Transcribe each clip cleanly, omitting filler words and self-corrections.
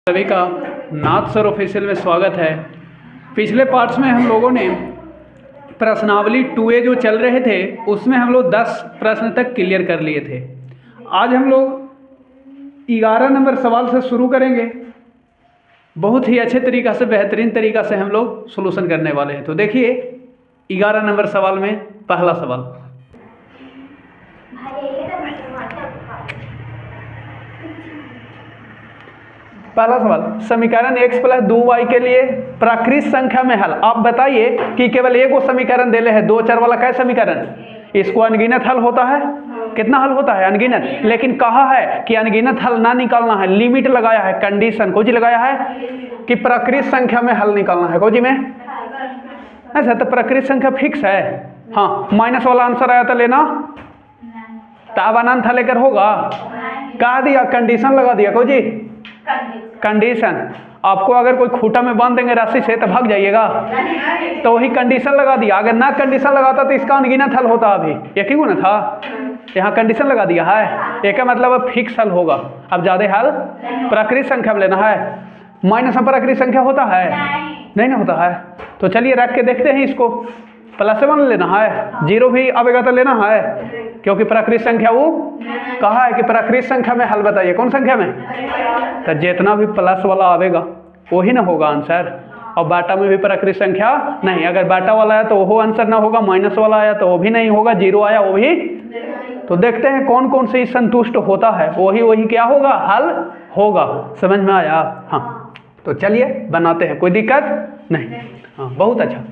सभी का नाथ sir official में स्वागत है। पिछले पार्ट्स में हम लोगों ने प्रश्नावली 2A जो चल रहे थे उसमें हम लोग 10 प्रश्न तक क्लियर कर लिए थे। आज हम लोग 11 नंबर सवाल से शुरू करेंगे। बहुत ही अच्छे तरीक़ा से, बेहतरीन तरीक़ा से हम लोग सॉल्यूशन करने वाले हैं। तो देखिए 11 नंबर सवाल में पहला सवाल, समीकरण x प्लस 2y के लिए प्राकृत संख्या में हल। आप बताइए कि केवल एक वो समीकरण देले है, 2 4 वाला क्या समीकरण, इसको अनगिनत हल होता है। कितना हल होता है? अनगिनत। लेकिन कहा है कि अनगिनत हल ना निकालना है, लिमिट लगाया है, कंडीशन को जी लगाया है कि प्राकृत संख्या में हल निकालना है। को जी में ऐसा तो प्राकृत संख्या फिक्स है। हाँ, माइनस वाला आंसर आया था लेना, तो अब अनंत हल लेकर होगा। कहा दिया, कंडीशन लगा दिया। को जी कंडीशन, आपको अगर कोई खूटा में बांध देंगे रस्सी से तो भाग जाइएगा, तो वही कंडीशन लगा दिया। अगर ना कंडीशन लगाता तो इसका अनगिनत हल होता। अभी एक ही गुना था, यहाँ कंडीशन लगा दिया है, एक का मतलब अब फिक्स हल होगा। अब ज्यादा हल प्राकृत संख्या में लेना है। माइनस में प्राकृत संख्या होता है? नहीं ना होता है। तो चलिए रख के देखते हैं इसको। प्लस 1 लेना है, 0 भी आवेगा तो लेना है, क्योंकि प्राकृत संख्या वो कहा है कि प्राकृत संख्या में हल बताइए। कौन संख्या में? तो जितना भी प्लस वाला आवेगा वही ना होगा आंसर। और बाटा में भी प्राकृत संख्या नहीं, अगर बाटा वाला आया तो वो आंसर ना होगा, माइनस वाला आया तो वो भी नहीं होगा, 0 आया वो भी। तो देखते हैं कौन कौन से संतुष्ट होता है, वही क्या होगा, हल होगा। समझ में आया? हाँ, तो चलिए बनाते हैं, कोई दिक्कत नहीं। हाँ, बहुत अच्छा।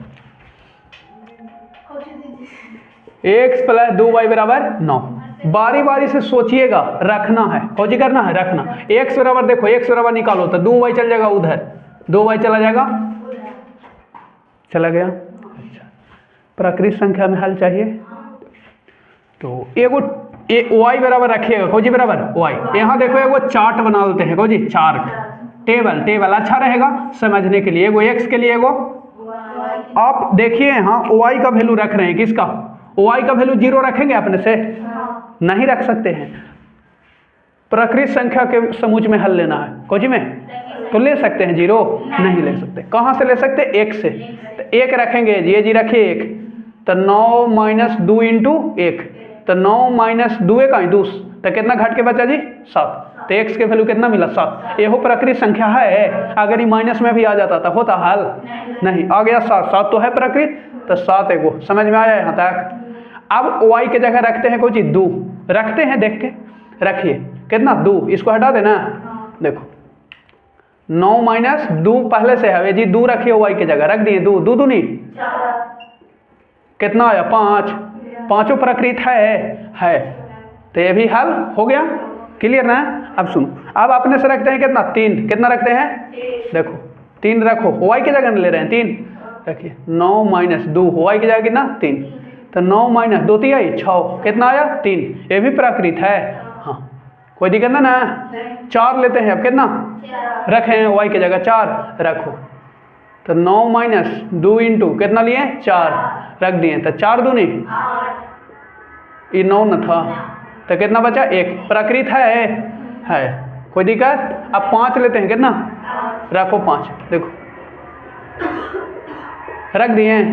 x प्लस 2y बराबर 9। बारी बारी से सोचिएगा, रखना है। खोजी करना है, रखना। x बराबर, देखो x बराबर निकालो तो 2y चल जाएगा उधर, 2y चला जाएगा, चला गया। अच्छा, प्राकृत संख्या में हल चाहिए तो एगो y बराबर रखिएगा। खोजी बराबर y। यहाँ देखो एगो चार्ट बना लेते हैं। खोजी चार्ट, टेबल अच्छा रहेगा समझने के लिए। एगो x के लिए, एगो आप देखिए यहाँ y का वैल्यू रख रहे हैं। किसका? y का वैल्यू 0 रखेंगे अपने से? नहीं रख सकते हैं। प्राकृत संख्या के समूह में हल लेना है। कोजी में तो ले सकते हैं, 0 नहीं ले सकते। कहाँ से ले सकते? 1 से। तो 1 रखेंगे, ये जी रखिए 1, तो 9 माइनस 2 इंटू 1, तो 9 माइनस 2 का 2, तो कितना घट के बचा जी? 7। तो x के वैल्यू कितना मिला? 7। ये प्राकृत संख्या है। अगर ये माइनस में भी आ जाता तो होता हल नहीं, आ गया 7 तो है प्राकृत, तो 7 एगो। समझ में आया यहाँ तक? अब y के जगह रखते हैं। कोई 2 रखते हैं, देख के रखिए। कितना? 2, इसको हटा देना। देखो 9 माइनस 2 पहले से है जी, 2 रखिए y के जगह, रख दिए 2, 2 दूनी कितना आया? 5। पांचों प्राकृत है, तो ये भी हल हो गया। क्लियर ना? अब सुनो, अब अपने से रखते हैं कितना? 3। कितना रखते हैं? देखो 3 रखो, y के जगह ले रहे हैं 3, रखिए 9 माइनस 2, y की जगह कितना? 3, तो 9 माइनस 2 3 आई 6, कितना आया? 3। ये भी प्राकृत है। हाँ, कोई दिक्कत ना? 4 लेते हैं। अब कितना रखें? y की जगह 4 रखो, तो 9 माइनस 2 इंटू कितना लिए? 4 रख दिए, तो 4 दूनी, ये 9 न था, तो कितना बचा? 1। प्राकृत है। कोई दिक्कत? अब 5 लेते हैं। कितना रखो? 5। देखो रख दिए,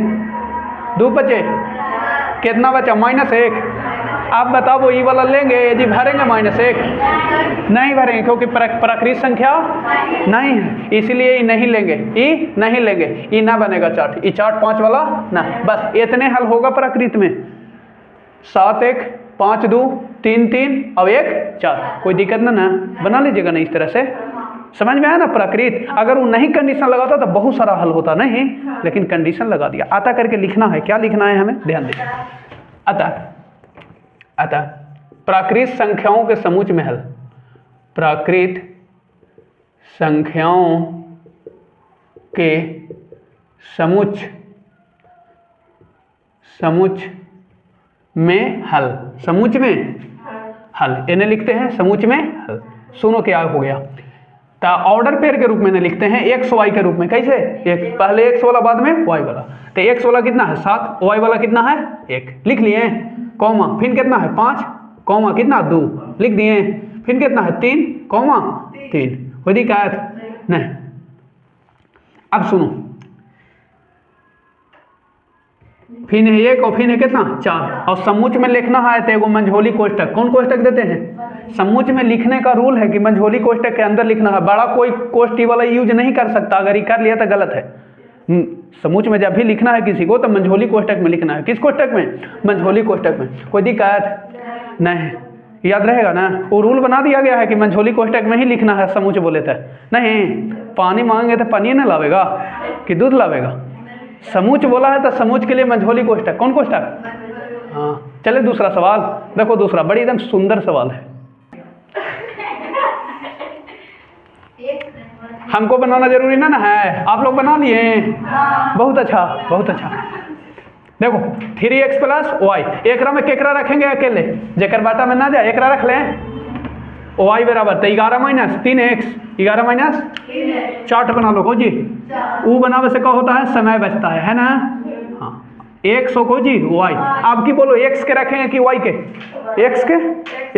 2 बचे, कितना बचा? -1। आप बताओ वो ई वाला लेंगे जी, भरेंगे -1? नहीं भरेंगे, क्योंकि प्राकृत संख्या नहीं है, इसलिए ये नहीं लेंगे, ई नहीं लेंगे, ई ना बनेगा चार्ट। ई चार्ट 5 वाला ना, बस इतने हल होगा प्राकृत में। 7 1 5 2 3 3 और 1 4। कोई दिक्कत ना? बना लीजिएगा ना इस तरह से। समझ में आया ना? प्राकृत अगर वो नहीं कंडीशन लगाता तो बहुत सारा हल होता नहीं, लेकिन कंडीशन लगा दिया। आता करके लिखना है। क्या लिखना है हमें? ध्यान दीजिए। अतः प्राकृत संख्याओं के समूह में हल, प्राकृत संख्याओं के समूह में हल, समूह में हल, इन्हें लिखते हैं समूह में हल। सुनो क्या हो गया, तो ऑर्डर पेयर के रूप में लिखते हैं, एक्स वाई के रूप में। कैसे? एक पहले एक्स वाला, बाद में वाई वाला। तो एक्स वाला कितना है? 7, वाई वाला कितना है? 1। लिख लिए, कॉमा, फिर कितना है? 5, कॉमा कितना? 2 लिख दिए, फिर कितना है? 3, कॉमा 3। कोई दिक्कत? नहीं। अब सुनो, फिर है 1 और फिर है कितना 4, और समुच्च में लिखना है तो एगो मंझोली कोष्टक। कौन कोष्टक देते हैं? समुच्च में लिखने का रूल है कि मंझोली कोष्टक के अंदर लिखना है, बड़ा कोई कोष्टी वाला यूज नहीं कर सकता, अगर ये कर लिया तो गलत है। समुच्च में जब भी लिखना है किसी को तो मंझोली कोष्टक में लिखना है। किस कोष्टक में? मंझोली कोष्टक में। कोई दिक्कत नहीं, याद रहेगा ना। वो रूल बना दिया गया है कि मंझोली कोष्टक में ही लिखना है समुच्च बोले तो। नहीं, पानी मांगे तो पानी ना लावेगा कि दूध लावेगा? समुच्च बोला है तो समुच्च के लिए मंझोली कोष्टक। कौन कोष्टक? हाँ, चले दूसरा सवाल देखो। दूसरा बड़ी एकदम सुंदर सवाल है, हमको बनाना जरूरी ना है, आप लोग बना लिए? बहुत अच्छा, बहुत अच्छा। देखो 3x प्लस वाई, एकरा में केकरा रखेंगे अकेले, जेकर बाटा में ना जाए एकरा रख लें। वाई बराबर तो 11 माइनस 3x, 11 माइनस चार्ट बना लो को जी। वो बनावे से क्या होता है? समय बचता है ना। हाँ, x को जी वाई। आपकी बोलो x के रखेंगे कि y के? x के,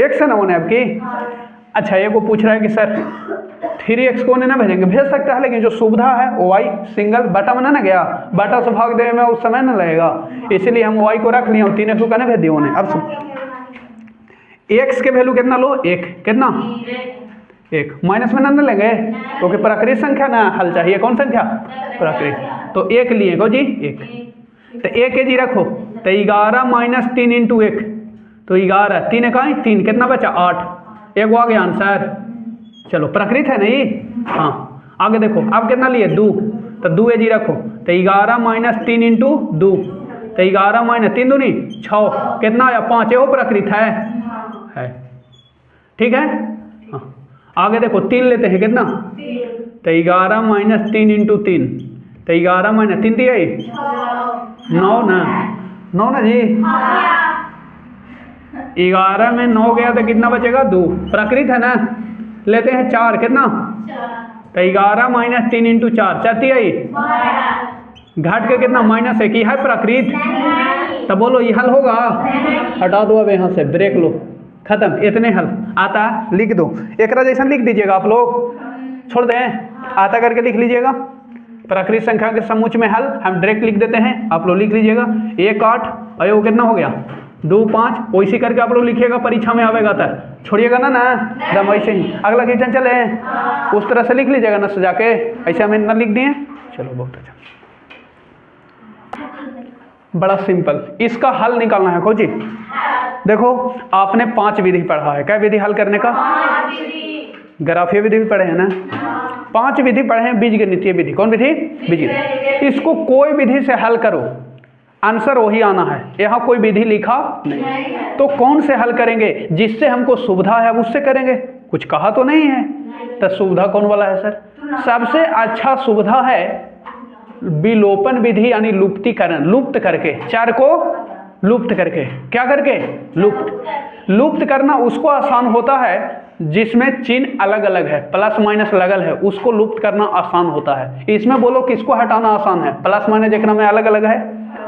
x है ना होने आपकी। अच्छा, ये को पूछ रहा है कि सर 3x को ना भेजेंगे, भेज सकता है, लेकिन जो सुविधा है y सिंगल बाटा में ना गया, बाटा से भाग देने में उस समय ना लगेगा, इसलिए हम y को रख लिए, 3x को कहने भेज दिए उन्हें। अब सुन, x के वैल्यू कितना लो? 1, कितना? 1 माइनस में ना लेंगे क्योंकि प्राकृतिक संख्या ना हल चाहिए। कौन संख्या? प्राकृतिक। तो 1 लिए को जी 1, तो 1 के जी रखो तो 11 माइनस 3 इंटू 1, तो 11, 3 का 3, कितना बचा? 8, एक आ गया आंसर। चलो प्राकृत है नहीं। हाँ, आगे देखो, अब कितना लिए? 2, तो 2 जी रखो तो 11 माइनस 3 इंटू 2, तो 11 माइनस 3 दूनी 6, कितना आया? 5, ये प्राकृत है। ठीक है। हाँ, आगे देखो 3 लेते हैं, कितना? तो 11 माइनस 3 इंटू 3, तो 11 माइनस 3 दिया 9 ना, 9 ना जी। 11 में 9 गया तो कितना बचेगा? 2, प्राकृत है ना। लेते हैं 4, कितना? तो 11 माइनस 3 इंटू 4, 4 आई घट के कितना? माइनस 1, है प्राकृत। तो बोलो ये हल होगा? हटा दो अब यहाँ से, ब्रेक लो, खत्म। इतने हल आता लिख दो, एक जैसा लिख दीजिएगा आप लोग, छोड़ दें, आता करके लिख लीजिएगा। प्राकृत संख्या के समुच्च में हल हम डायरेक्ट लिख देते हैं, आप लोग लिख लीजिएगा। 1 8 और वो कितना हो गया? 2 5, वैसे करके आप लोग लिखिएगा, परीक्षा में आवेगा तो छोड़िएगा ना एकदम वैसे ही। अगला क्वेश्चन चले, उस तरह से लिख लीजिएगा ना सजा के, ऐसे हमें ना लिख दिए। चलो बहुत अच्छा, बड़ा सिंपल। इसका हल निकालना है खोजी। देखो आपने 5 विधि पढ़ा है, क्या विधि हल करने का? ग्राफीय विधि भी पढ़े हैं ना। 5 विधि पढ़े हैं, बीजगणितीय विधि। कौन विधि? बीजगणित। इसको कोई विधि से हल करो, आंसर वही आना है, यहाँ कोई विधि लिखा नहीं। तो कौन से हल करेंगे? जिससे हमको सुविधा है उससे करेंगे, कुछ कहा तो नहीं है। तो सुविधा कौन वाला है सर? सबसे अच्छा सुविधा है विलोपन विधि, यानी लुप्तीकरण, लुप्त करके, चर को लुप्त करके, क्या करके? लुप्त करना उसको आसान होता है जिसमें चिन्ह अलग अलग है, प्लस माइनस लगल है, उसको लुप्त करना आसान होता है। इसमें बोलो किसको हटाना आसान है? प्लस माइनस देखना में अलग अलग है,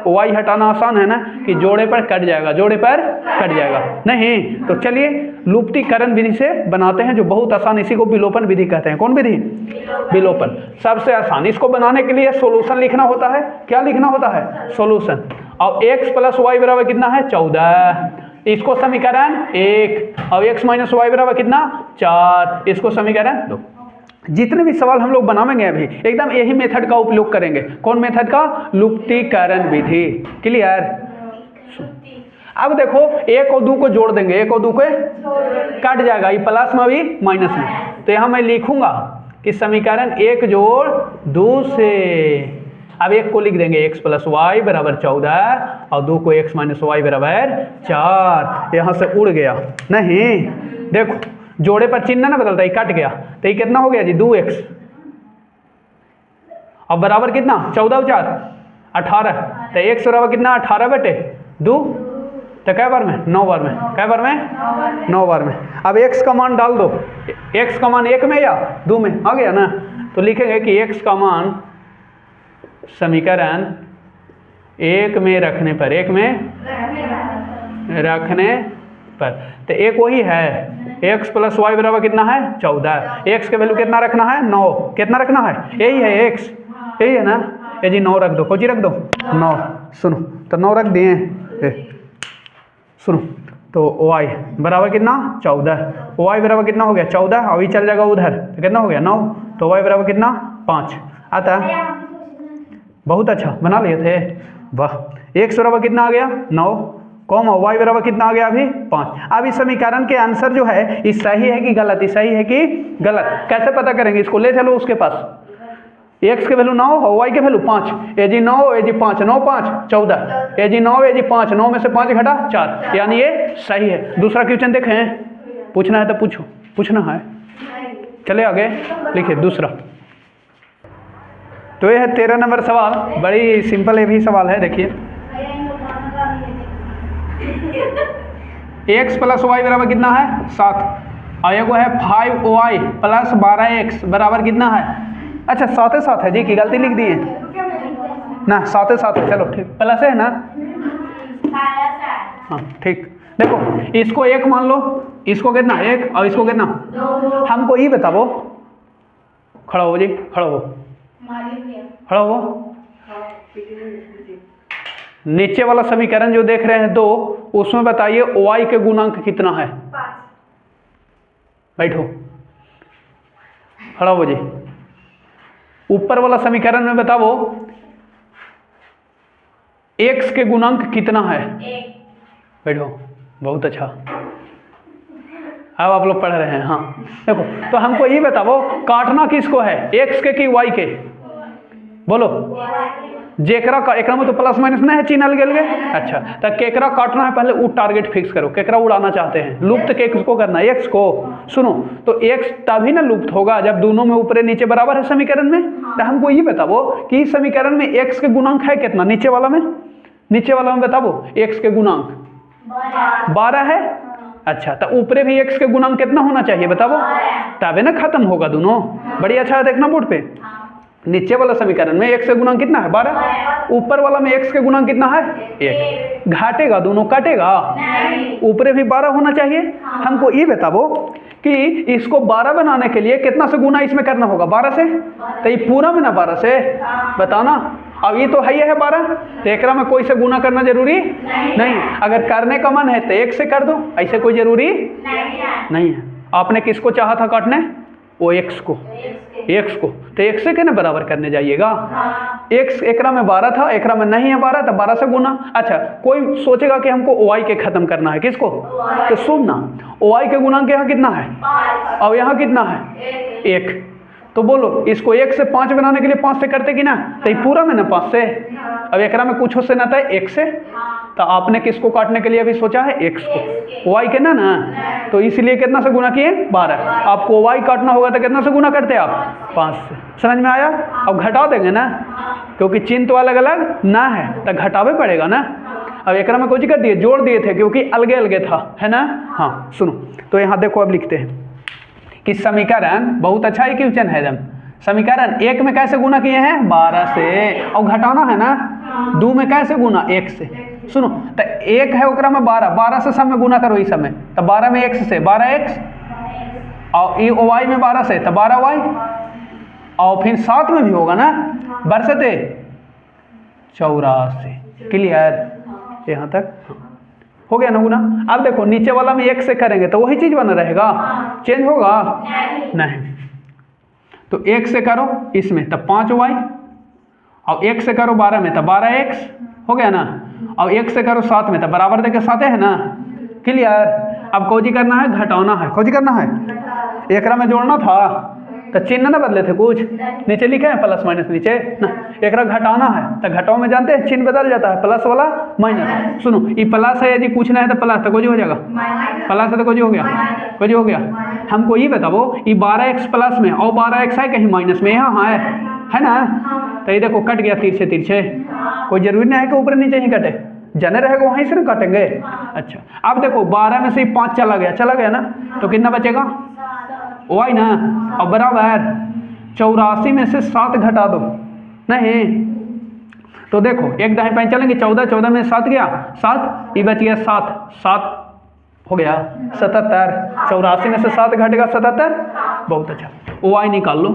वाई हटाना आसान है ना, कि जोड़े पर कट जाएगा, जोड़े पर कट जाएगा नहीं। तो चलिए लुप्तीकरण विधि से बनाते हैं, जो बहुत आसान, इसी को विलोपन विधि कहते हैं। कौन विधि? विलोपन, सबसे आसान। इसको बनाने के लिए सॉल्यूशन लिखना होता है। क्या लिखना होता है? सॉल्यूशन। और x प्लस वाई बराबर कितना है? 14। इसको समीकरण 1, और x माइनस वाई बराबर कितना? 4। इसको समीकरण 2। जितने भी सवाल हम लोग बनावेंगे अभी एकदम यही मेथड का उपयोग करेंगे। कौन मेथड का? लुप्तीकरण विधि। क्लियर? अब देखो 1 और 2 को जोड़ देंगे, 1 और 2 को कट जाएगा, ये प्लस में भी माइनस में। तो यहाँ मैं लिखूंगा कि समीकरण 1 जोड़ 2 से, अब 1 को लिख देंगे x प्लस वाई बराबर 14, और 2 को x माइनस वाई बराबर 4। यहाँ से उड़ गया नहीं, देखो जोड़े पर चिन्ह ना बदलता, ये कट गया, तो ये कितना हो गया जी? 2x, अब बराबर कितना? 14 और 4 18, तो x बराबर कितना? 18 बटे 2, तो कै बार में? 9 बार में। कै बार में? 9 बार में। अब x का मान डाल दो, x का मान 1 में या 2 में? आ गया ना। तो लिखेंगे कि x का मान समीकरण 1 में रखने पर, 1 में रखने पर। तो एक वही है, x प्लस वाई बराबर कितना है 14। x के वैल्यू कितना रखना है 9, कितना रखना है यही है x, यही है ना, ये जी 9 रख दो, कोची रख दो 9। सुनो तो 9 रख दिए, सुनो तो y बराबर कितना 14, y बराबर कितना हो गया 14, अभी चल जाएगा उधर तो कितना हो गया 9, तो y बराबर कितना 5 आता है। बहुत अच्छा बना लिए थे, वाह। x बराबर कितना आ गया 9, कॉमा y बराबर कितना आ गया अभी 5। अब इस समीकरण के आंसर जो है ये सही है कि गलत, ये सही है कि गलत, कैसे पता करेंगे, इसको ले चलो उसके पास। x के वैल्यू 9 और y के वैल्यू 5, ए जी 9 ए जी 5, 9 5 14, ए जी 9 ए जी 5, 9 में से 5 घटा 4, यानी ये सही है। दूसरा क्वेश्चन देखें, पूछना है तो पूछो, पूछना है, चले आगे लिखिए दूसरा। तो ये है 13 नंबर सवाल, बड़ी सिंपल ये भी सवाल है, देखिए x प्लस वाई बराबर कितना है 7, और ये है 5y प्लस 12x बराबर कितना है, अच्छा 7 है जी, की गलती लिख दिए ना, 7 है, चलो ठीक, प्लस है ना, हाँ ठीक। देखो इसको 1 मान लो, इसको कितना 1 और इसको कितना 2, हमको ये बताओ, खड़ा हो जी, खड़ा हो, खड़ा हो। नीचे वाला समीकरण जो देख रहे हैं 2, उसमें बताइए y के गुणांक कितना है, बैठो, खड़ा हो जी। ऊपर वाला समीकरण में बताओ x के गुणांक कितना है, बैठो, बहुत अच्छा, अब आप लोग पढ़ रहे हैं। हाँ देखो, तो हमको ये बताओ काटना किसको है, x के कि y के, बोलो। जेकरा का एकरा में तो प्लस माइनस नहीं है, चिन्ह अलग अलग है, अच्छा तो केकरा काटना है, पहले वो टारगेट फिक्स करो, केकरा उड़ाना चाहते हैं, लुप्त के को करना है x को। सुनो तो x तभी ना लुप्त होगा जब दोनों में ऊपर नीचे बराबर है समीकरण में। तो हमको ये बताओ कि समीकरण में x के गुणांक है कितना, नीचे वाला में, नीचे वाला में बताओ x के गुणांक 12 है, अच्छा तो ऊपरे भी x के गुणांक कितना होना चाहिए बताओ, तबे ना खत्म होगा दोनों। बड़ी अच्छा है, देखना बोर्ड पे, नीचे वाला समीकरण में x के गुणांक कितना है 12, ऊपर वाला में x के गुणांक कितना है 1, घाटेगा दोनों, काटेगा, ऊपरे भी 12 होना चाहिए। हमको ये बताओ कि इसको 12 बनाने के लिए कितना से गुना इसमें करना होगा, 12 से, तो ये पूरा में ना 12 से, बताना। अब ये तो है 12, तो एकरा में कोई से गुना करना जरूरी नहीं, अगर करने का मन है तो 1 से कर दो, ऐसे कोई जरूरी नहीं है। आपने किसको चाहा था काटने, वो x को, तो x से कहना बराबर करने जाइएगा, x एकरा में 12 था, एकरा में नहीं है 12, तो 12 से गुना। अच्छा कोई सोचेगा कि हमको y के खत्म करना है, किसको, तो सुनना y के गुणांक यहाँ कितना है और यहाँ कितना है 1, तो बोलो इसको 1 से 5 बनाने के लिए 5 से करते कि ना, तो ये पूरा में ना 5 से, अब एकरा में कुछ से ना था 1 से, तो आपने किसको काटने के लिए अभी सोचा है x को, y के ना, तो इसलिए कितना से गुना किए 12। आपको y काटना होगा तो कितना से गुना करते हैं आप 5 से, समझ में आया। अब घटा देंगे ना, क्योंकि चिन्ह तो अलग अलग ना है तो घटावे पड़ेगा ना। अब एकरा में कुछ कर दिए, जोड़ दिए थे क्योंकि अलगे अलगे था, है ना। हाँ सुनो तो यहाँ देखो, अब लिखते हैं कि समीकरण, बहुत अच्छा ही क्वेश्चन है जब, समीकरण 1 में कैसे गुना किए हैं 12 से, और घटाना है ना 2 में कैसे गुना 1 से। सुनो तो 1 है ओकरा में 12 से सब में गुना करो इस समय, तो 12 में x से 12x, और ये y में 12 से तो 12y, और फिर 7 में भी होगा ना बरसते 84। क्लियर, यहाँ तक हो गया ना गुना। अब देखो नीचे वाला में 1 से करेंगे तो वही चीज बना रहेगा, चेंज होगा नहीं, तो 1 से करो इसमें तब 5y, और 1 से करो 12 में तब 12x, हो गया ना, और 1 से करो 7 में तब बराबर देके 7 है ना। क्लियर। अब कोजी करना है, घटाना है, कोजी करना है, एकरा में जोड़ना था तो चिन्ह ना बदले थे कुछ, नीचे लिखे हैं प्लस माइनस नीचे ना, एकरा घटाना है तो घटाओ में जानते हैं चिन्ह बदल जाता है, प्लस वाला माइनस। सुनो ये प्लस है, यदि पूछना है तो प्लस तो कोजी हो जाएगा, प्लस है तो कोजी हो गया, कोजी हो गया। हमको ये बताओ ये 12x प्लस में और 12x है कहीं माइनस में, यहाँ है ना, तो ये देखो कट गया तिरछे तिरछे, कोई जरूरी नहीं है कि ऊपर नीचे ही कटे, जने रहेगा वहीं से ना काटेंगे। अच्छा अब देखो 12 में से 5 चला गया ना, तो कितना बचेगा y ना, और बराबर 84 में से 7 घटा दो, नहीं तो देखो 1 दाएं पैन चलेंगे, 14 में 7 गया 7, ये बच गया 7 हो गया 77। 84 में से 7 घटेगा 77। बहुत अच्छा। OI निकाल लो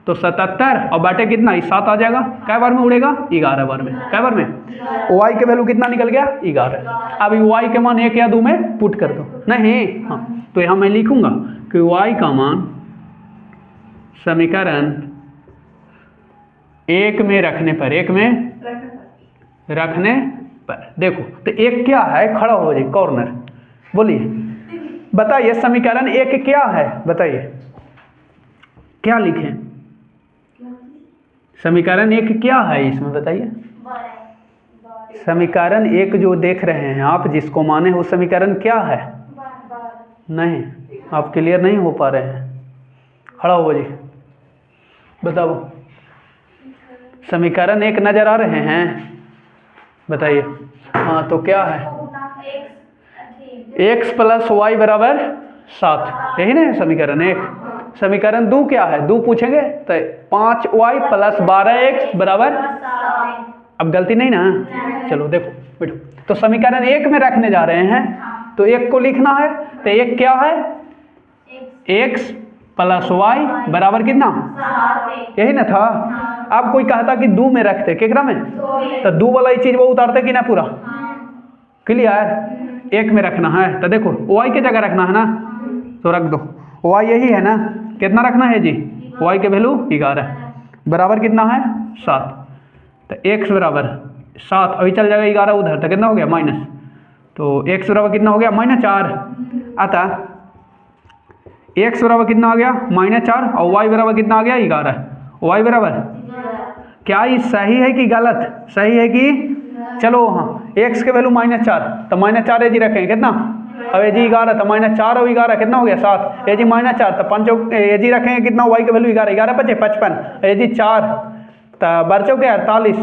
तो 77 और बाटे कितना 7 आ जाएगा। कै बार में उड़ेगा 11 बार में। कै बार में? OI के वैल्यू कितना निकल गया 11। अब OI के मान 1 या 2 में पुट कर दो। नहीं हाँ, तो यहाँ मैं लिखूंगा कि OI का मान समीकरण 1 में रखने पर, 1 में रखने पर देखो तो 1 क्या है, खड़ा हो जाए कॉर्नर, बोलिए बताइए समीकरण 1 क्या है, बताइए क्या लिखें? समीकरण 1 क्या है इसमें बताइए। समीकरण 1 जो देख रहे हैं आप, जिसको माने वो समीकरण क्या है? नहीं, आप क्लियर नहीं हो पा रहे हैं, खड़ा हो जी, बताओ समीकरण 1 नजर आ रहे हैं, बताइए। हाँ तो क्या है? x + y बराबर 7, यही ना समीकरण 1। समीकरण 2 क्या है? 2 पूछेंगे तो 5y + 12x बराबर, अब गलती नहीं ना? चलो देखो बैठो, तो समीकरण 1 में रखने जा रहे हैं तो 1 को लिखना है, तो 1 क्या है? x + y बराबर कितना, यही ना था। अब कोई कहता कि 2 में रखते, केकरा में? तो 2 वाला ये चीज वो उतारते कि ना पूरा, क्लियर? 1 में रखना है तो देखो y के जगह रखना है ना, तो रख दो y यही है ना, कितना रखना है जी? y के वैल्यू 11 बराबर कितना है 7, तो x बराबर 7, अभी चल जाएगा 11 उधर, तो कितना हो गया माइनस, तो x बराबर कितना हो गया -4। अतः x बराबर कितना आ गया -4 और y बराबर कितना आ गया 11। y बराबर क्या ये सही है कि गलत? सही है कि? चलो हाँ, x के वैल्यू -4, तो -4 ये जी रखें कितना, अब ये जी 11, तो -4 और 11 कितना हो गया 7, ये जी -4 तो 5 ये जी रखेंगे कितना, y के वैल्यू 11, 11 × 5 = 55, ये जी 4 तो बच्चों के 48,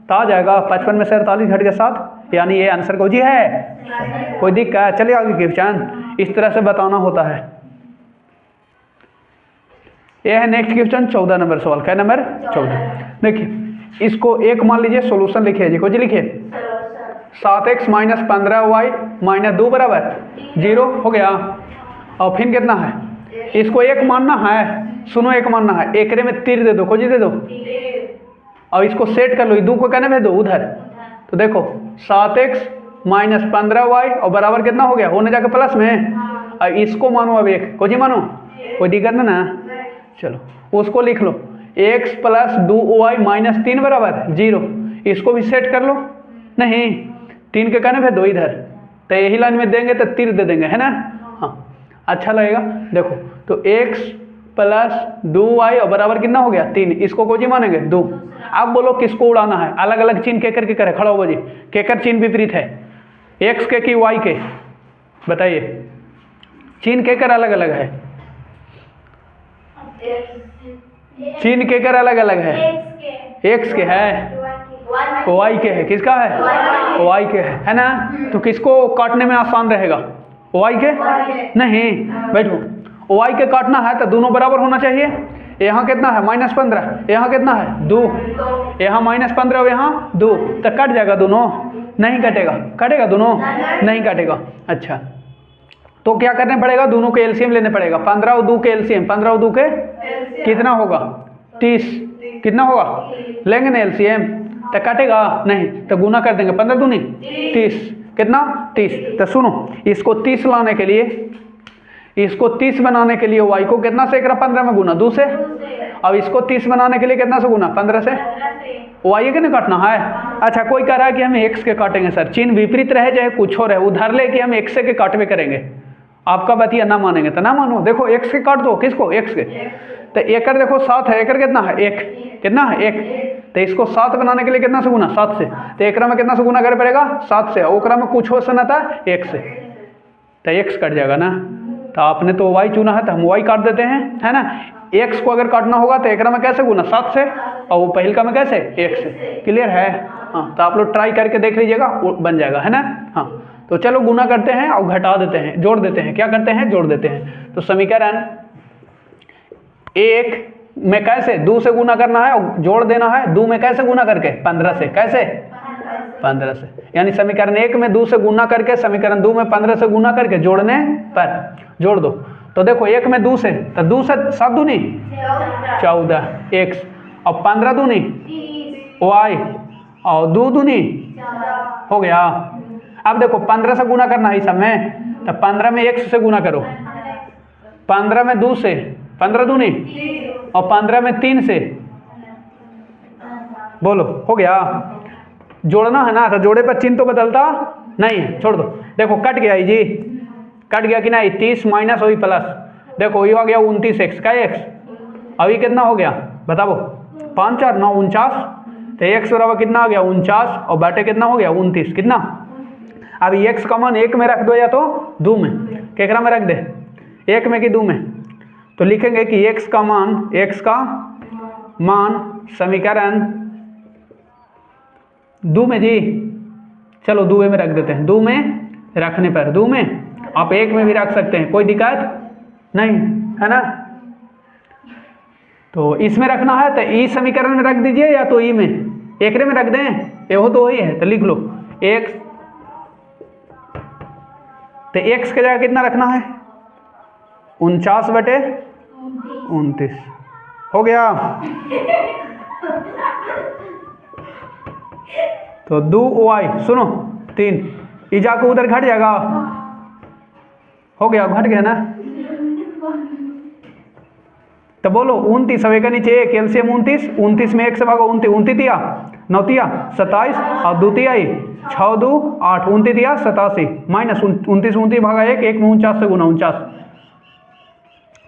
तो आ जाएगा 55 में से 48 घट के 7, यानी ये आंसर को जी है। कोई दिक्कत? चलिए आगे क्वेश्चन, इस तरह से बताना होता है। ये है नेक्स्ट क्वेश्चन 14 नंबर सवाल। क्या नंबर 14? देखिए इसको एक मान लीजिए, सोल्यूशन लिखिए जी, कुछ लिखिए 7x - 15y - 2 बराबर 0 हो गया। और फिर कितना है, इसको एक मानना है, सुनो एक मानना है, एकरे में तीर दे दो, खोजी दे दो और इसको सेट कर लो, 2 को कहने भेज दो उधर, तो देखो 7x - 15y और बराबर कितना हो गया, होने जाके प्लस में, और इसको मानो अब एक, कोई मानो, कोई दिक्कत ना ना। चलो उसको लिख लो x + 2y - 3 बराबर 0, इसको भी सेट कर लो, नहीं 3 के कहने भेज दो इधर, तो यही लाइन में देंगे तो तीर दे देंगे, है ना? हाँ अच्छा लगेगा। देखो तो x + 2y और बराबर कितना हो गया 3, इसको कोई मानेंगे 2। आप बोलो किसको उड़ाना है, अलग अलग चिन्ह केकर के करे, खड़ा हो जी, केकर चिन्ह विपरीत है, x के कि y के, बताइए चिन्ह केकर अलग अलग है, चिन्ह केकर अलग अलग है, x के है, y के है, किसका है, y के है ना? तो किसको काटने में आसान रहेगा, y के? नहीं बैठो, y के काटना है तो दोनों बराबर होना चाहिए। यहाँ कितना है -15, यहाँ कितना है 2, यहाँ -15 और यहाँ 2, तो कट जाएगा दोनों, नहीं कटेगा, कटेगा दोनों, नहीं कटेगा। अच्छा तो क्या करने पड़ेगा, दोनों के एलसीएम लेने पड़ेगा, 15 और 2 के एलसीएम, 15 और 2 के कितना होगा 30, कितना होगा, लेंगे ना एलसीएम, तो कटेगा नहीं, तो गुना कर देंगे, 15 दूनी 30, कितना 30। तो सुनो इसको 30 लाने के लिए, इसको 30 बनाने के लिए y को कितना से 15 में गुना 2 से, अब इसको 30 बनाने के लिए कितना से गुना 15 से, y के ना काटना है। अच्छा कोई कह रहा है कि हम x के काटेंगे सर, चिन्ह विपरीत रहे चाहे कुछ हो रहे, उधर ले कि हम x के काटवे करेंगे, आपका बतिया ना मानेंगे तो ना मानो। देखो x के काट दो, किसको, x के, तो एकड़ देखो 7 है, एकड़ कितना है 1, कितना है 1, तो इसको 7 बनाने के लिए कितना से गुना 7 से, तो एकरा में कितना से गुना करे पड़ेगा 7 से, ओकरा में कुछ हो से ना था 1 से, तो x कट जाएगा ना। तो आपने तो y चुना है तो हम y काट देते हैं, है ना? x को अगर काटना होगा तो एकरा में कैसे गुना 7 से, और वो पहल का में कैसे 1 से, क्लियर है? हाँ तो आप लोग ट्राई करके देख लीजिएगा, बन जाएगा, है ना? हाँ तो चलो गुना करते हैं और घटा देते हैं, जोड़ देते हैं, क्या करते हैं, जोड़ देते हैं। तो समीकरण 1 में कैसे 2 से गुना करना है और जोड़ देना है, 2 में कैसे गुना करके 15 से, कैसे 15 से, यानी समीकरण 1 में 2 से गुना करके समीकरण 2 में 15 से गुना करके जोड़ने पर जोड़ दो। तो देखो 1 में 2 से, तो 2 से 7 दूनी 14 x, और 15 दूनी y, और 2 दूनी हो गया। अब देखो 15 से गुना करना है इस सब में, तो 15 में 1 से गुना करो, 15 में 2 से, 15 दूनी, और 15 में 3 से, बोलो हो गया। जोड़ना है ना, तो जोड़े पर चिन्ह तो बदलता नहीं है, छोड़ दो। देखो कट गया जी, कट गया कि नहीं, 30 माइनस वही प्लस, देखो ये हो गया 29x का x, अभी कितना हो गया बताओ, 5 4 9 49, तो x बराबर कितना आ गया 49, और बाटे कितना हो गया 29, कितना। अब x का मान 1 में रख दो या तो 2 में, केकरा में रख दे, 1 में कि 2 में, तो लिखेंगे कि x का मान समीकरण 2 में जी, चलो 2 में रख देते हैं, 2 में रखने पर 2 में, आप 1 में भी रख सकते हैं, कोई दिक्कत नहीं है ना। तो इसमें रखना है तो ई समीकरण में रख दीजिए या तो ई में, एकरे में रख दें, ये हो तो वही है, तो लिख लो x, तो x के जगह कितना रखना है 49/29 हो गया। तो 2y सुनो 3, ईजा को उधर घट जाएगा, हो गया, घट गया ना। तो बोलो 29, अब एक नीचे एक, एलसीएम 29 में 1 से भागो 29 तिया 9 तिया 27, और 2 तिया 6 2 8, 29 तिया 87, माइनस 29 भागा 1, 1 में 49 से गुना 49।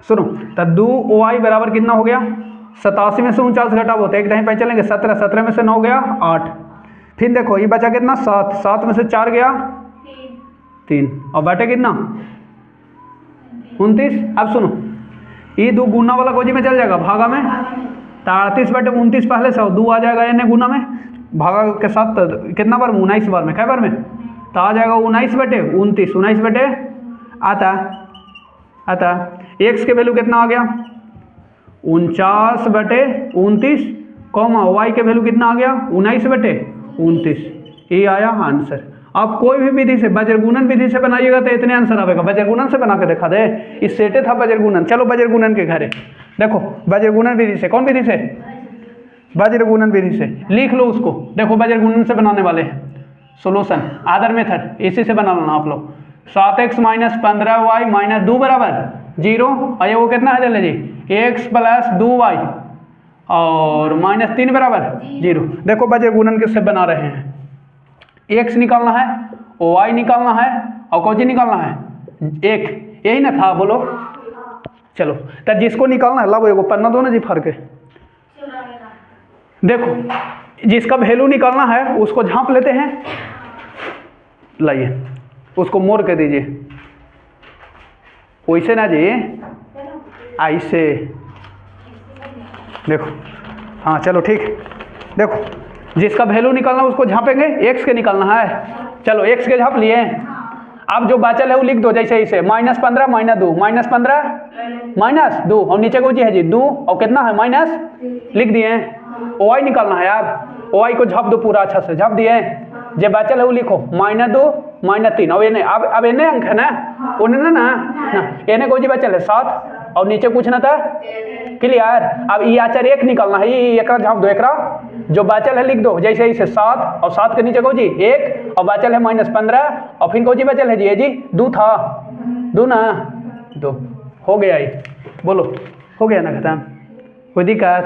सुनो तो 2y बराबर कितना हो गया, 87 में से 49 घटाओ तो एक टाइम पे चलेंगे, 17 17 में से 9 गया 8, फिर देखो ये बचा कितना 7, 7 में से 4 गया 3, और बटे कितना 29। अब सुनो ये 2 गुना वाला गोजी में चल जाएगा भागा में, तो 38/29 पहले से 2 आ जाएगा एने गुना में, भागा के साथ कितना बार 19 बार में, कै बार में, तो आ जाएगा 19/29, 19 बटे आता x के वैल्यू कितना आ गया 49/29, कॉमा y के वैल्यू कितना आ गया 19/29, ये आया आंसर। आप कोई भी विधि से, बजरगुणन विधि से बनाइएगा तो इतने आंसर आएगा। बजरगुणन से बना के देखा दे, इस सेटे था बजरगुणन, चलो बजरगुणन के घरे देखो, बजरगुणन विधि से, कौन विधि से, बजरगुणन विधि से, लिख लो उसको। देखो बजरगुणन से बनाने वाले हैं, सोल्यूशन आदर मेथड, इसी से बना लेना आप लोग। 7x माइनस 15y माइनस 2 बराबर 0, और ये वो कितना है चले जी x प्लस 2y और माइनस 3 बराबर 0। देखो बजरगुणन किससे बना रहे हैं, x निकालना है, y निकालना है, और कौन सी निकालना है 1, यही ना था, बोलो चलो। तो जिसको निकालना है लाओ एगो पन्ना दो ना जी फाड़ के, देखो जिसका वैल्यू निकालना है उसको झांप लेते हैं, लाइए उसको मोड़ के दीजिए, वैसे ना जी ऐसे, देखो हाँ चलो ठीक। देखो जिसका वैल्यू निकालना है उसको झांपेंगे, x के निकालना है, चलो x के झांप लिए। अब जो बचल है वो लिख दो जैसे इसे, -15 माइनस 2, -15 माइनस 2, और नीचे को जी है जी 2, और कितना है माइनस, लिख दिए। y निकालना है यार, y को झाप दो पूरा अच्छा से, झाप दिए। जो बचल है वो लिखो -2 -3, और इन्हें अब इन्हें अंक है ना, उन्हें ना इन्हें को जी बचल है 7, और नीचे कुछ ना था, क्लियर। अब ये आचार 1 निकालना है, ये एकरा झाप दो, एकरा जो बचल है लिख दो जैसे इसे 7, और 7 के नीचे को जी 1, और बचल है -15, और फिर को जी बचल है जी ये जी 2 था, 2 ना 2 हो गया, ये बोलो हो गया ना खत्म, कोई दिक्कत।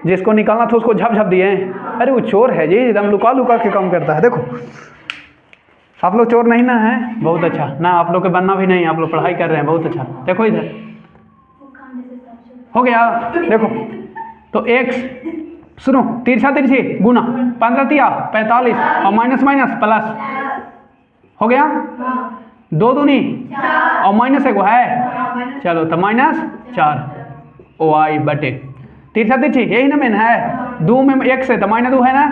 जिसको निकालना था उसको झप झप दिए। अरे वो चोर है जी, एकदम लुका लुका के काम करता है। देखो आप लोग चोर नहीं ना हैं, बहुत अच्छा ना, आप लोग के बनना भी नहीं, आप लोग पढ़ाई कर रहे हैं, बहुत अच्छा। देखो इधर हो गया, देखो तो x सुनो तिरछा तिरछी गुना 15 तिया 45, और माइनस माइनस प्लस हो गया, 2 दूनी और माइनस 1 है, चलो तो -4 y बटे तिरछा तिरछी, यही ना मेन है, 2 में 1 से तो -2 है ना,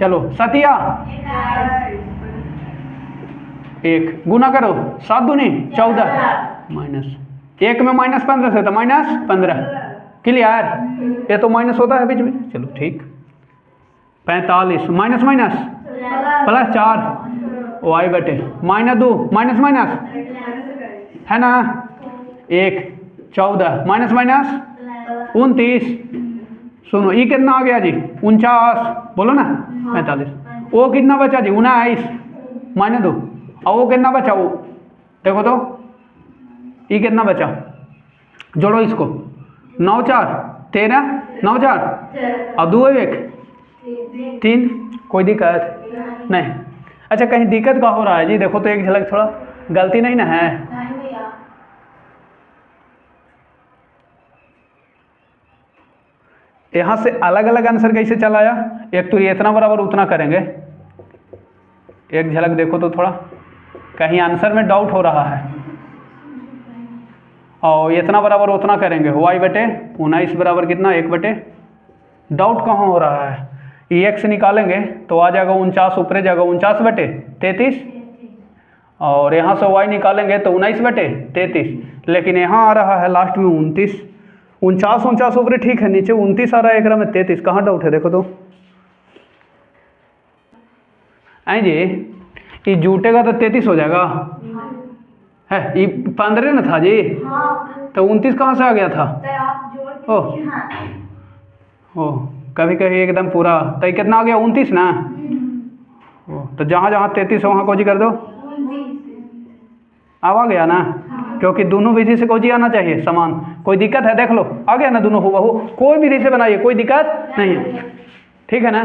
चलो 7 1 गुना करो, 7 दूनी 14 माइनस 1 में -15 से तो -15, क्लियर। ये तो माइनस होता है बीच में, चलो ठीक। 45 माइनस माइनस प्लस 4 वाई बटे -2 माइनस माइनस है ना 1 14 माइनस माइनस 29। सुनो ये कितना आ गया जी 49 बोलो ना 45। वो कितना बचा जी 19 -2 और वो कितना बचा वो देखो तो ये कितना बचा जोड़ो इसको 9 4 13 9 4 और 2 1 3। कोई दिक्कत नहीं। अच्छा कहीं दिक्कत का हो रहा है जी देखो तो एक झलक थोड़ा गलती नहीं ना है। यहाँ से अलग अलग आंसर कैसे चला आया एक तो ये इतना बराबर उतना करेंगे एक झलक देखो तो थोड़ा कहीं आंसर में डाउट हो रहा है और इतना बराबर उतना करेंगे वाई बटे 19 बराबर कितना 1 बटे डाउट कहाँ हो रहा है ये एक्स निकालेंगे तो आ जाएगा 49 ऊपर जाएगा 49 बटे 33 और यहाँ से वाई निकालेंगे तो 19 बटे 33 लेकिन यहाँ आ रहा है लास्ट में 29 49 ऊपर ठीक है नीचे 29 आ रहा है एक में 33 कहाँ डाउट है देखो तो आई जी ये जूटेगा तो 33 हो जाएगा है ये 15 ना था जी तो 29 कहाँ से आ गया था ओ कभी कभी एकदम पूरा तो कितना आ गया 29 ना ओ तो जहाँ जहाँ 33 है वहाँ कोजी कर दो अब आ गया ना क्योंकि दोनों विधि से कोजी आना चाहिए समान। कोई दिक्कत है देख लो आ गया ना दोनों हुबहू कोई विधि से बनाइए कोई दिक्कत नहीं है ठीक है ना।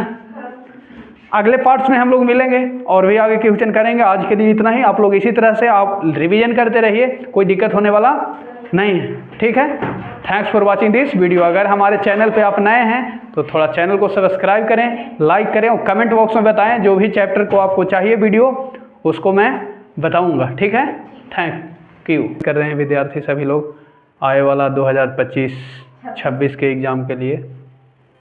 अगले पार्ट्स में हम लोग मिलेंगे और भी आगे क्वेश्चन करेंगे। आज के लिए इतना ही। आप लोग इसी तरह से आप रिवीजन करते रहिए कोई दिक्कत होने वाला नहीं है ठीक है। Thanks for watching this video. अगर हमारे चैनल पे आप नए हैं तो थोड़ा चैनल को सब्सक्राइब करें लाइक करें और कमेंट बॉक्स में बताएं जो भी चैप्टर को आपको चाहिए वीडियो उसको मैं बताऊंगा ठीक है। थैंक यू कर रहे हैं विद्यार्थी सभी लोग आए वाला 2025-26 के एग्ज़ाम के लिए।